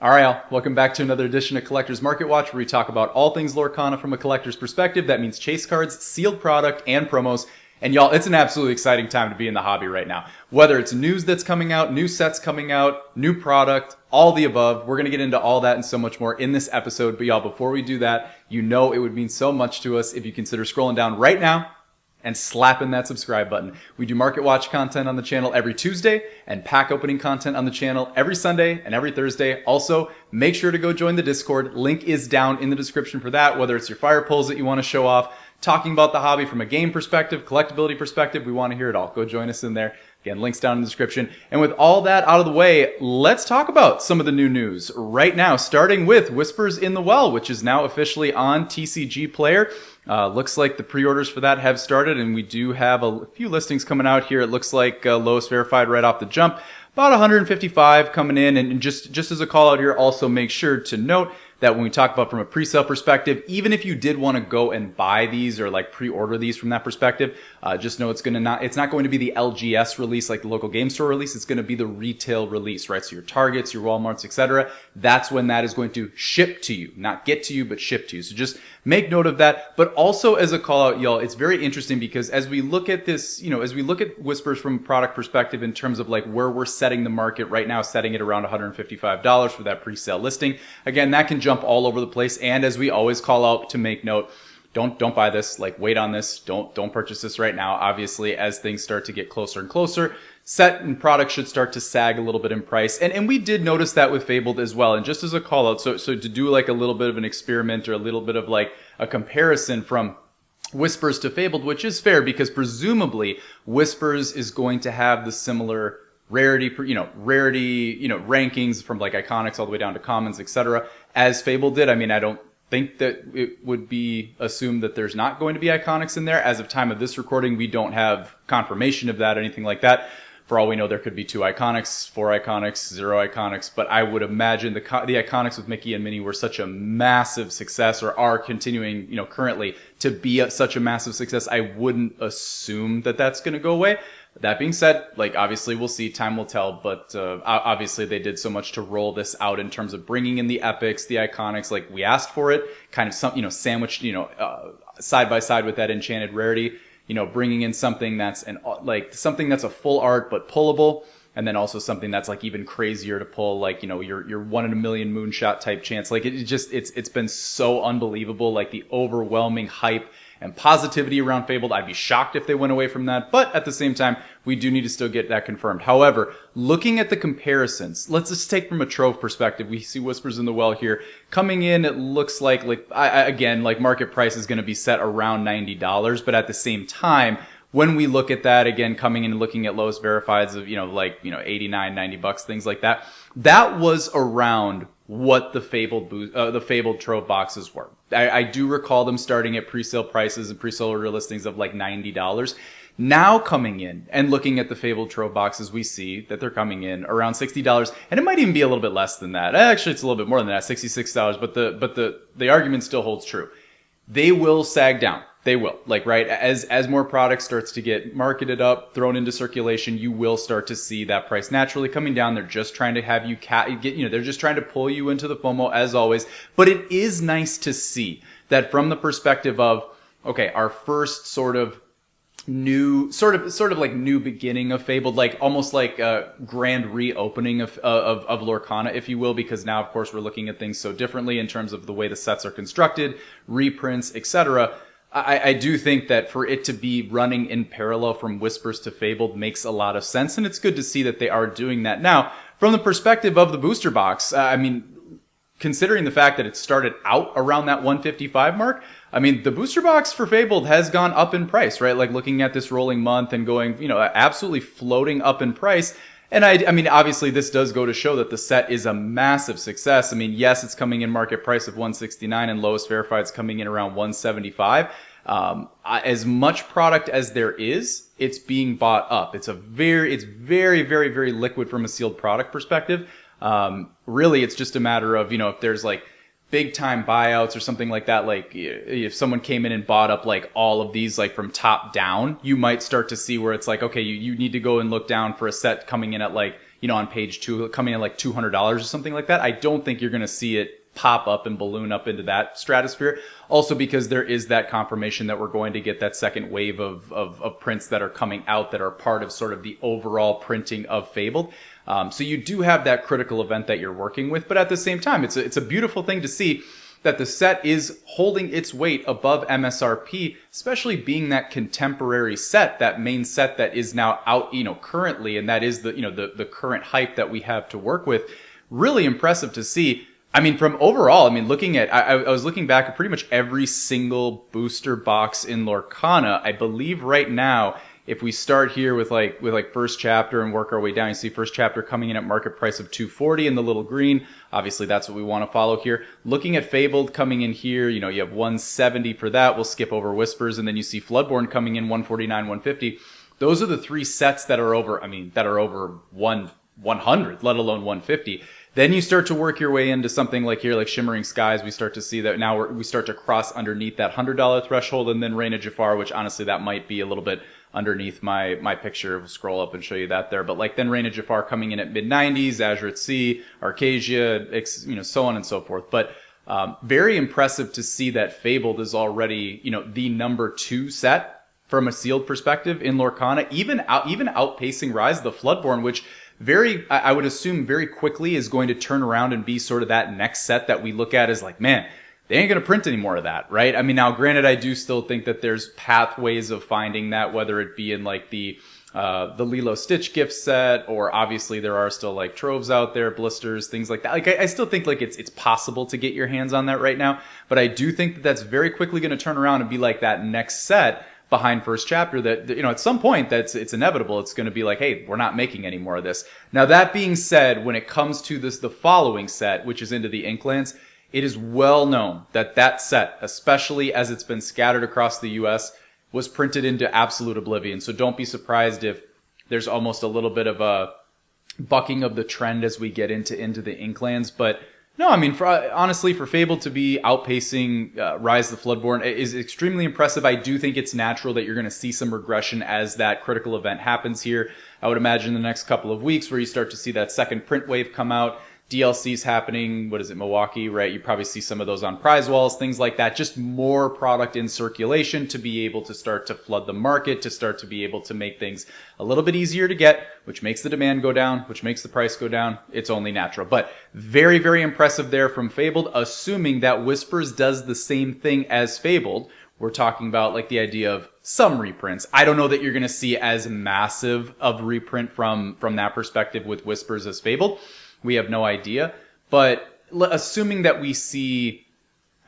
All right, y'all. Welcome back to another edition of Collector's Market Watch, where we talk about all things Lorcana from a collector's perspective. That means chase cards, sealed product, and promos. And y'all, it's an absolutely exciting time to be in the hobby right now. Whether it's news that's coming out, new sets coming out, new product, all the above. We're going to get into all that and so much more in this episode. But y'all, before we do that, you know it would mean so much to us if you consider scrolling down right now and slapping that subscribe button. We do Market Watch content on the channel every Tuesday and pack opening content on the channel every Sunday and every Thursday. Also, make sure to go join the Discord. Link is down in the description for that, whether it's your fire pulls that you want to show off, talking about the hobby from a game perspective, collectability perspective, we want to hear it all. Go join us in there. Again, links down in the description. And with all that out of the way, let's talk about some of the new news right now, starting with Whispers in the Well, which is now officially on TCG Player. Looks like the pre-orders for that have started, and we do have a few listings coming out here. It looks like lowest verified right off the jump, about 155 coming in. And just as a call out here, also make sure to note that when we talk about from a pre-sale perspective, even if you did want to go and buy these or like pre-order these from that perspective, just know it's not going to be the LGS release like the local game store release. It's going to be the retail release, right? So your Targets, your Walmarts, etc. That's when that is going to ship to you, not get to you, but ship to you. So just make note of that. But also as a call out, y'all, it's very interesting because as we look at this, as we look at Whispers from a product perspective in terms of like where we're setting the market right now, setting it around $155 for that pre-sale listing. Again, that can jump all over the place. And as we always call out to make note, don't buy this, like wait on this. Don't purchase this right now. Obviously, as things start to get closer and closer, set and product should start to sag a little bit in price. And we did notice that with Fabled as well. And just as a call out, so to do like a little bit of an experiment or a little bit of like a comparison from Whispers to Fabled, which is fair because presumably Whispers is going to have the similar rarity, rankings from like iconics all the way down to commons, etc. as Fabled did. I mean, I don't think that it would be assumed that there's not going to be iconics in there. As of time of this recording, we don't have confirmation of that, anything like that. For all we know, there could be 2 iconics, 4 iconics, 0 iconics, but I would imagine the iconics with Mickey and Minnie were such a massive success, or are continuing, currently to be such a massive success. I wouldn't assume that that's going to go away. That being said, like obviously we'll see, time will tell, but obviously they did so much to roll this out in terms of bringing in the epics, the iconics, like we asked for it, kind of some, sandwiched, side by side with that enchanted rarity, bringing in something that's something that's a full art but pullable, and then also something that's like even crazier to pull, like your 1 in a million moonshot type chance. Like it's been so unbelievable, like the overwhelming hype and positivity around Fabled. I'd be shocked if they went away from that, but at the same time, we do need to still get that confirmed. However, looking at the comparisons, let's just take from a trove perspective. We see Whispers in the Well here coming in. It looks like market price is going to be set around $90, but at the same time, when we look at that again, coming in and looking at lowest verifieds of, $89, $90, things like that, that was around what the Fabled Trove boxes were. I do recall them starting at pre-sale prices and pre-sale order listings of like $90. Now coming in and looking at the Fabled Trove boxes, we see that they're coming in around $60, and it might even be a little bit less than that. Actually, it's a little bit more than that, $66, but the argument still holds true. They will sag down. They will. Right, as more product starts to get marketed up, thrown into circulation, you will start to see that price naturally coming down. They're just trying to have you they're just trying to pull you into the FOMO as always. But it is nice to see that from the perspective of, okay, our first sort of new beginning of Fabled, like almost like a grand reopening of Lorcana, if you will, because now of course we're looking at things so differently in terms of the way the sets are constructed, reprints, etc. I do think that for it to be running in parallel from Whispers to Fabled makes a lot of sense, and it's good to see that they are doing that. Now, from the perspective of the booster box, considering the fact that it started out around that 155 mark, the booster box for Fabled has gone up in price, right? Like looking at this rolling month and going, absolutely floating up in price. And obviously this does go to show that the set is a massive success. Yes, it's coming in market price of $169 and lowest verified is coming in around $175. As much product as there is, it's being bought up. It's very, very, very liquid from a sealed product perspective. Really, it's just a matter of, if there's like big time buyouts or something like that, like if someone came in and bought up like all of these like from top down, you might start to see where it's like, okay, you need to go and look down for a set coming in at like, on page 2, coming in at like $200 or something like that. I don't think you're going to see it pop up and balloon up into that stratosphere. Also because there is that confirmation that we're going to get that second wave of prints that are coming out that are part of sort of the overall printing of Fabled. So you do have that critical event that you're working with, but at the same time, it's a beautiful thing to see that the set is holding its weight above MSRP, especially being that contemporary set, that main set that is now out, currently, and that is the current hype that we have to work with. Really impressive to see. I mean, from overall, looking at, I was looking back at pretty much every single booster box in Lorcana. I believe right now, if we start here with first chapter and work our way down, you see first chapter coming in at market price of $240 in the little green. Obviously, that's what we want to follow here. Looking at Fabled coming in here, you have $170 for that. We'll skip over Whispers, and then you see Floodborn coming in $149, $150. Those are the three sets that are over, over 100, let alone 150. Then you start to work your way into something like here, like Shimmering Skies. We start to see that now we start to cross underneath that $100 threshold, and then Reign of Jafar, which honestly that might be a little bit underneath my picture. We'll scroll up and show you that there. But like then Reign of Jafar coming in at mid-90s, Azure at Sea, Arcasia, so on and so forth. But very impressive to see that Fabled is already, the number 2 set from a sealed perspective in Lorcana, even outpacing Rise of the Floodborn, which I would assume very quickly is going to turn around and be sort of that next set that we look at as like, man, they ain't going to print any more of that, right? Now granted, I do still think that there's pathways of finding that, whether it be in like the Lilo Stitch gift set, or obviously there are still like troves out there, blisters, things like that. Like I still think like it's possible to get your hands on that right now, but I do think that that's very quickly going to turn around and be like that next set behind first chapter that, at some point it's inevitable. It's going to be like, hey, we're not making any more of this. Now, that being said, when it comes to the following set, which is Into the Inklands, it is well known that set, especially as it's been scattered across the U.S., was printed into absolute oblivion. So don't be surprised if there's almost a little bit of a bucking of the trend as we get into the Inklands. But no, honestly, for Fable to be outpacing Rise of the Floodborn is extremely impressive. I do think it's natural that you're going to see some regression as that critical event happens here. I would imagine the next couple of weeks where you start to see that second print wave come out. DLC's happening, Milwaukee, right? You probably see some of those on prize walls, things like that. Just more product in circulation to be able to start to flood the market, to start to be able to make things a little bit easier to get, which makes the demand go down, which makes the price go down. It's only natural. But very, very impressive there from Fabled, assuming that Whispers does the same thing as Fabled. We're talking about like the idea of some reprints. I don't know that you're going to see as massive of reprint from that perspective with Whispers as Fabled. We have no idea, but assuming that we see,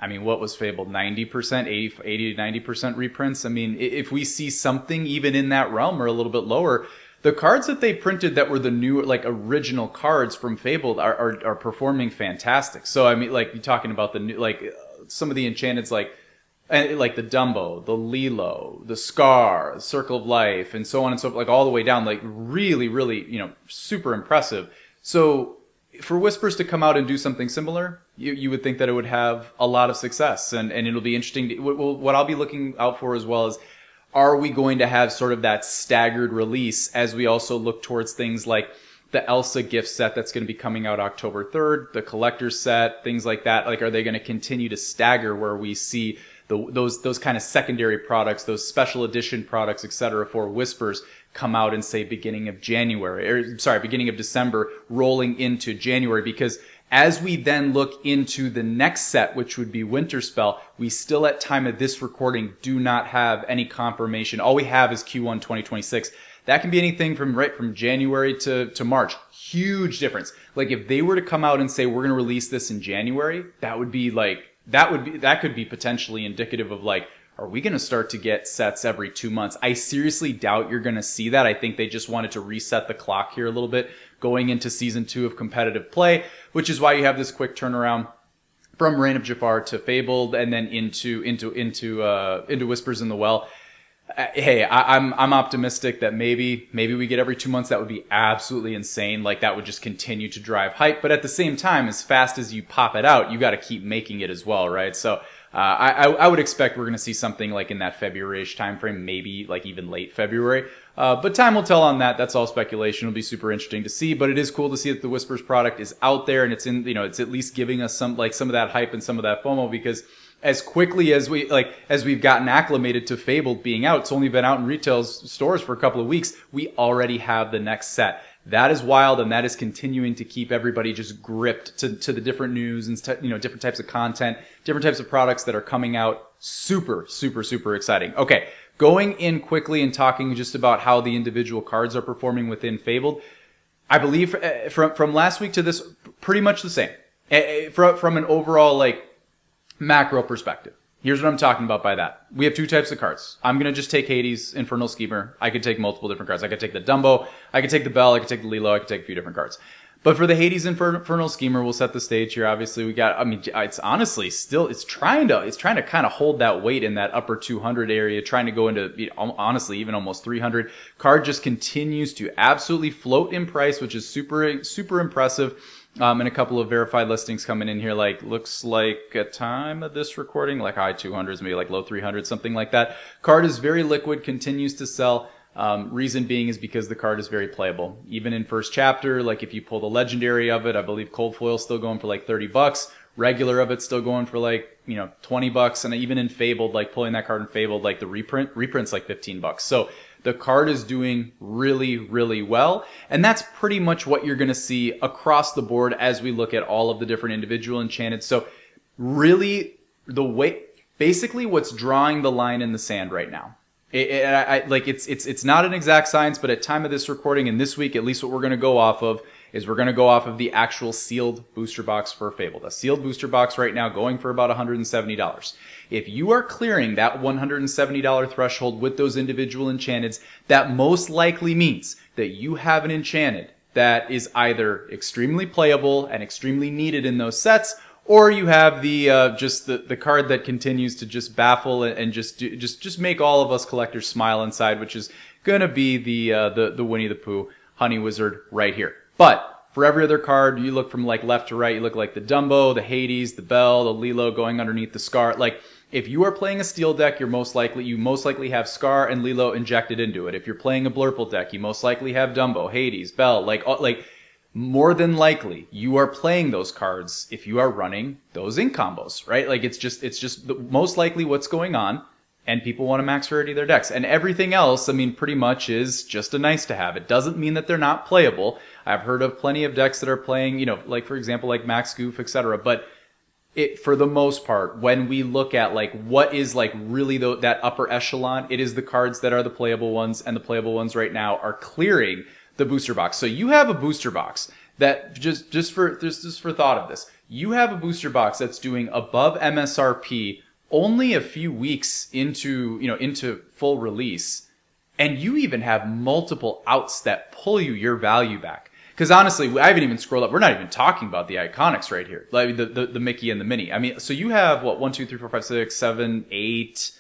what was Fabled? 90%, 80 to 90% reprints. If we see something even in that realm or a little bit lower, the cards that they printed that were the new, like original cards from Fabled are performing fantastic. So, you're talking about the new, like some of the enchanteds, like the Dumbo, the Lilo, the Scar, Circle of Life, and so on and so forth, like all the way down, like really, really, super impressive. So, for Whispers to come out and do something similar, you would think that it would have a lot of success, and it'll be interesting. What I'll be looking out for as well is, are we going to have sort of that staggered release as we also look towards things like the Elsa gift set that's going to be coming out October 3rd, the collector's set, things like that? Like, are they going to continue to stagger where we see those kind of secondary products, those special edition products, etc., for Whispers come out in, say, beginning of December, rolling into January? Because as we then look into the next set, which would be Winterspell, we still at time of this recording do not have any confirmation. All we have is Q1 2026. That can be anything from January to March. Huge difference. Like if they were to come out and say we're going to release this in January, that could be potentially indicative of like, are we going to start to get sets every 2 months? I seriously doubt you're going to see that. I think they just wanted to reset the clock here a little bit going into season 2 of competitive play, which is why you have this quick turnaround from Reign of Jafar to Fabled and then into Whispers in the Well. Hey, I'm optimistic that maybe we get every 2 months. That would be absolutely insane. Like that would just continue to drive hype. But at the same time, as fast as you pop it out, you got to keep making it as well, right? So I would expect we're going to see something like in that February-ish timeframe, maybe like even late February. But time will tell on that. That's all speculation. It'll be super interesting to see. But it is cool to see that the Whispers product is out there and it's in, it's at least giving us some of that hype and some of that FOMO, because as quickly as we've gotten acclimated to Fabled being out, it's only been out in retail stores for a couple of weeks, we already have the next set. That is wild, and that is continuing to keep everybody just gripped to the different news and different types of content, different types of products that are coming out. Super, super, super exciting. Okay, going in quickly and talking just about how the individual cards are performing within Fabled. I believe from last week to this, pretty much the same. From an overall macro perspective. Here's what I'm talking about by that. We have two types of cards. I'm going to just take Hades, Infernal Schemer. I could take multiple different cards. I could take the Dumbo. I could take the Bell. I could take the Lilo. I could take a few different cards. But for the Hades Infernal Schemer, we'll set the stage here. Obviously, we got, it's honestly still, it's trying to kind of hold that weight in that upper 200 area, trying to go into, honestly, even almost 300. Card just continues to absolutely float in price, which is super, super impressive. And a couple of verified listings coming in here, looks like at time of this recording, high 200s, maybe low 300s, something like that. Card is very liquid, continues to sell. Reason being is because the card is very playable. Even in first chapter, if you pull the legendary of it, I believe Cold Foil's still going for $30. Regular of it's still going for $20. And even in Fabled, pulling that card in Fabled, the reprint's $15. So the card is doing really, really well. And that's pretty much what you're going to see across the board as we look at all of the different individual enchanted. So really basically what's drawing the line in the sand right now. It's not an exact science, but at time of this recording and this week, at least what we're going to go off of is we're going to go off of the actual sealed booster box for Fabled. A sealed booster box right now going for about $170. If you are clearing that $170 threshold with those individual enchanteds, that most likely means that you have an enchanted that is either extremely playable and extremely needed in those sets, or you have the card that continues to just baffle and just make all of us collectors smile inside, which is gonna be the Winnie the Pooh Honey Wizard right here. But for every other card, you look from left to right, you look like the Dumbo, the Hades, the Bell, the Lilo going underneath the Scar. If you are playing a steel deck, you most likely have Scar and Lilo injected into it. If you're playing a Blurple deck, you most likely have Dumbo, Hades, Bell, more than likely, you are playing those cards if you are running those ink combos, right? It's just most likely what's going on, and people want to max rarity their decks. And everything else, pretty much is just a nice to have. It doesn't mean that they're not playable. I've heard of plenty of decks that are playing, for example, Max Goof, etc. But for the most part, when we look at what is really that upper echelon, it is the cards that are the playable ones, and the playable ones right now are clearing the booster box. So you have a booster box that just for thought of this, you have a booster box that's doing above MSRP only a few weeks into full release, and you even have multiple outs that pull your value back. Because honestly, I haven't even scrolled up. We're not even talking about the iconics right here, the Mickey and the Minnie. So you have 1, 2, 3, 4, 5, 6, 7, 8,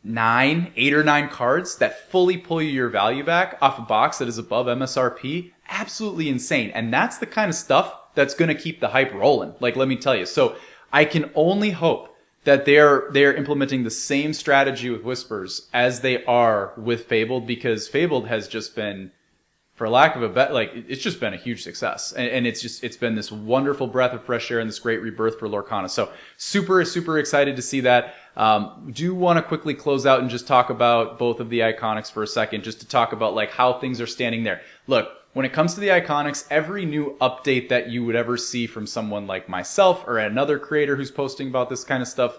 8 or 9 cards that fully pull your value back off a box that is above MSRP. Absolutely insane. And that's the kind of stuff that's going to keep the hype rolling. Let me tell you. So I can only hope that they're implementing the same strategy with Whispers as they are with Fabled, because Fabled has just been, for lack of a bet, it's just been a huge success. And it's been this wonderful breath of fresh air and this great rebirth for Lorcana. So super, super excited to see that. Do want to quickly close out and just talk about both of the iconics for a second, just to talk about how things are standing there. Look, when it comes to the iconics, every new update that you would ever see from someone like myself or another creator who's posting about this kind of stuff,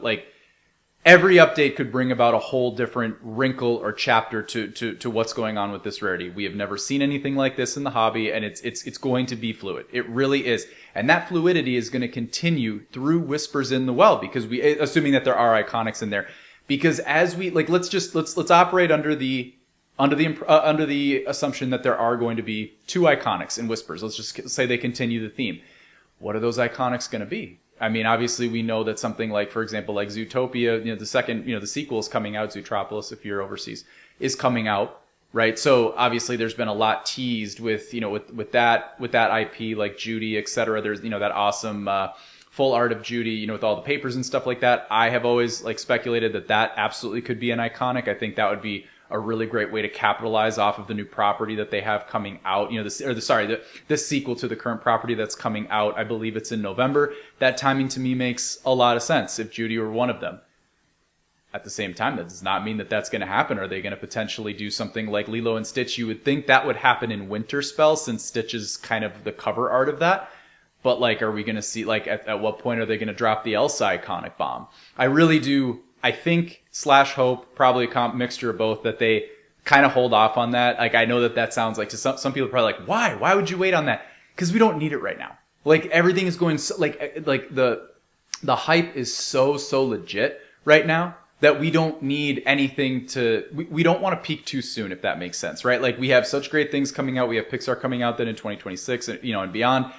every update could bring about a whole different wrinkle or chapter to what's going on with this rarity. We have never seen anything like this in the hobby, and it's going to be fluid. It really is. And that fluidity is going to continue through Whispers in the Well, because assuming that there are iconics in there. Because as we, let's operate under the assumption that there are going to be 2 iconics in Whispers. Let's just say they continue the theme. What are those iconics going to be? I mean, obviously we know that something like, for example, like Zootopia, the second, the sequel is coming out, Zootropolis, if you're overseas, is coming out, right? So obviously there's been a lot teased with, with that IP, like Judy, et cetera. There's, that awesome, full art of Judy, with all the papers and stuff like that. I have always speculated that absolutely could be an iconic. I think that would be a really great way to capitalize off of the new property that they have coming out. The sequel to the current property that's coming out. I believe it's in November. That timing to me makes a lot of sense if Judy were one of them. At the same time, that does not mean that that's going to happen. Are they going to potentially do something like Lilo and Stitch? You would think that would happen in Winter Spell, since Stitch is kind of the cover art of that. But are we going to see, at what point are they going to drop the Elsa iconic bomb? I really do. I think / hope, probably a mixture of both, that they kind of hold off on that. I know that sounds like, to some people are probably like, why? Why would you wait on that? Because we don't need it right now. Everything is going so, the hype is so legit right now that we don't need anything we don't want to peak too soon, if that makes sense, right? We have such great things coming out. We have Pixar coming out then in 2026, and beyond.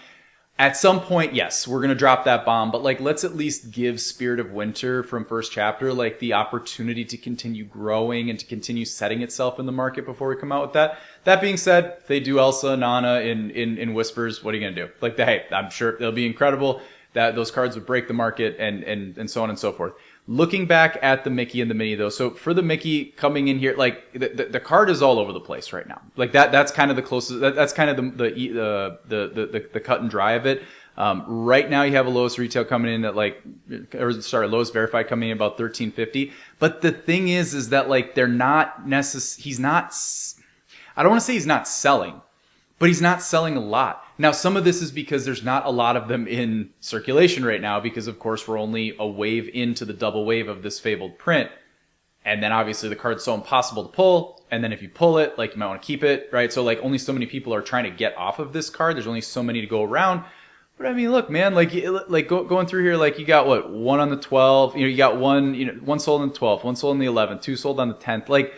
At some point, yes, we're going to drop that bomb, but let's at least give Spirit of Winter from first chapter, the opportunity to continue growing and to continue setting itself in the market before we come out with that. That being said, if they do Elsa and Anna in Whispers, what are you going to do? Hey, I'm sure they'll be incredible. That those cards would break the market and so on and so forth. Looking back at the Mickey and the Minnie though, so for the Mickey coming in here, the card is all over the place right now. That's kind of the closest. That's kind of the cut and dry of it. Right now you have a lowest retail coming in at lowest verified coming in about $13.50. But the thing is that they're not he's not. I don't want to say he's not selling, but he's not selling a lot. Now, some of this is because there's not a lot of them in circulation right now, because of course we're only a wave into the double wave of this fabled print. And then obviously the card's so impossible to pull. And then if you pull it, you might want to keep it, right? So only so many people are trying to get off of this card. There's only so many to go around. But I mean, look, man, going through here, you got what? One on the 12, you got one, one sold on the 12th, one sold on the 11th, two sold on the 10th.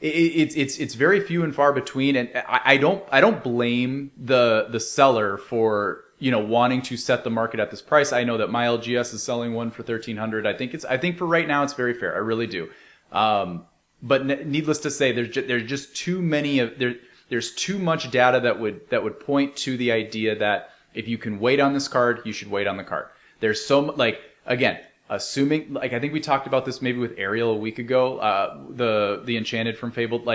It's very few and far between, and I don't blame the seller for wanting to set the market at this price. I know that my LGS is selling one for $1,300. I think for right now it's very fair. I really do. But needless to say, there's just too many there's too much data that would point to the idea that if you can wait on this card, you should wait on the card. There's so again. Assuming, I think we talked about this maybe with Ariel a week ago, the Enchanted from Fabled,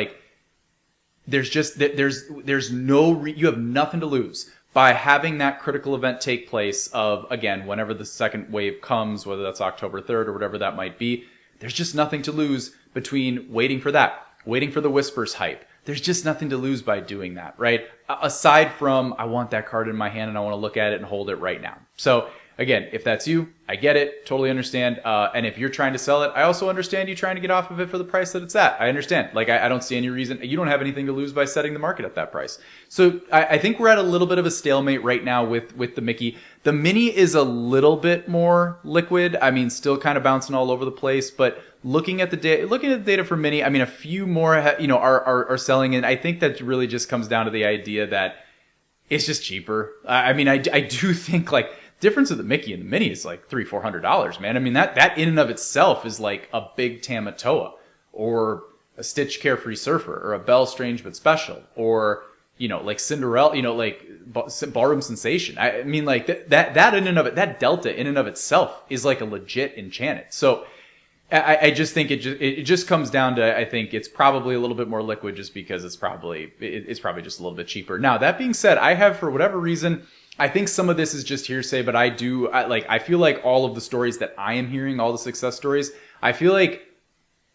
there's no, you have nothing to lose by having that critical event take place of, again, whenever the second wave comes, whether that's October 3rd or whatever that might be. There's just nothing to lose between waiting for that, waiting for the Whispers hype. There's just nothing to lose by doing that, right? Aside from, I want that card in my hand and I want to look at it and hold it right now. So, again, if that's you, I get it, totally understand. And if you're trying to sell it, I also understand you trying to get off of it for the price that it's at. I understand. I don't see any reason. You don't have anything to lose by setting the market at that price. So I think we're at a little bit of a stalemate right now with the Mickey. The Minnie is a little bit more liquid. I mean, still kind of bouncing all over the place. But looking at the data for Minnie, I mean, a few more, are selling. And I think that really just comes down to the idea that it's just cheaper. I mean, I do think difference of the Mickey and the Minnie is $300-400, man. I mean, that in and of itself is a big Tamatoa or a Stitch Carefree Surfer or a Belle Strange but Special or, Cinderella, Ballroom Sensation. I mean, that in and of it, that delta in and of itself is a legit Enchanted. So I just think it just comes down to, I think it's probably a little bit more liquid just because it's probably just a little bit cheaper. Now, that being said, I have, for whatever reason, I think some of this is just hearsay, but I feel like all of the stories that I am hearing, all the success stories, I feel like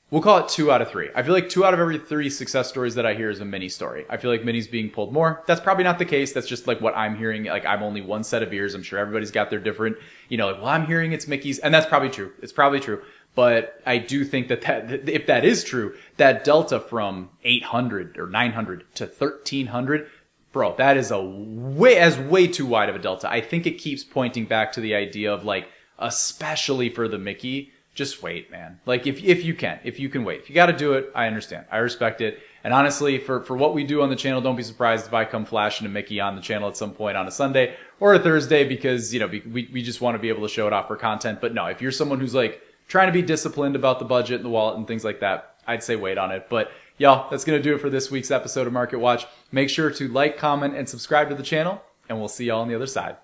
we'll call it 2 out of 3. I feel like 2 out of every 3 success stories that I hear is a Minnie story. I feel like Minnie's being pulled more. That's probably not the case. That's just what I'm hearing. I'm only one set of ears. I'm sure everybody's got their different, I'm hearing it's Mickey's, and that's probably true. It's probably true. But I do think that if that is true, that delta from 800 or 900 to 1300, bro, that is way too wide of a delta. I think it keeps pointing back to the idea of especially for the Mickey, just wait, man. Like if you can wait. If you got to do it, I understand. I respect it. And honestly, for what we do on the channel, don't be surprised if I come flashing a Mickey on the channel at some point on a Sunday or a Thursday because, we just want to be able to show it off for content. But no, if you're someone who's like trying to be disciplined about the budget and the wallet and things like that, I'd say wait on it. But y'all, that's going to do it for this week's episode of Market Watch. Make sure to like, comment, and subscribe to the channel, and we'll see y'all on the other side.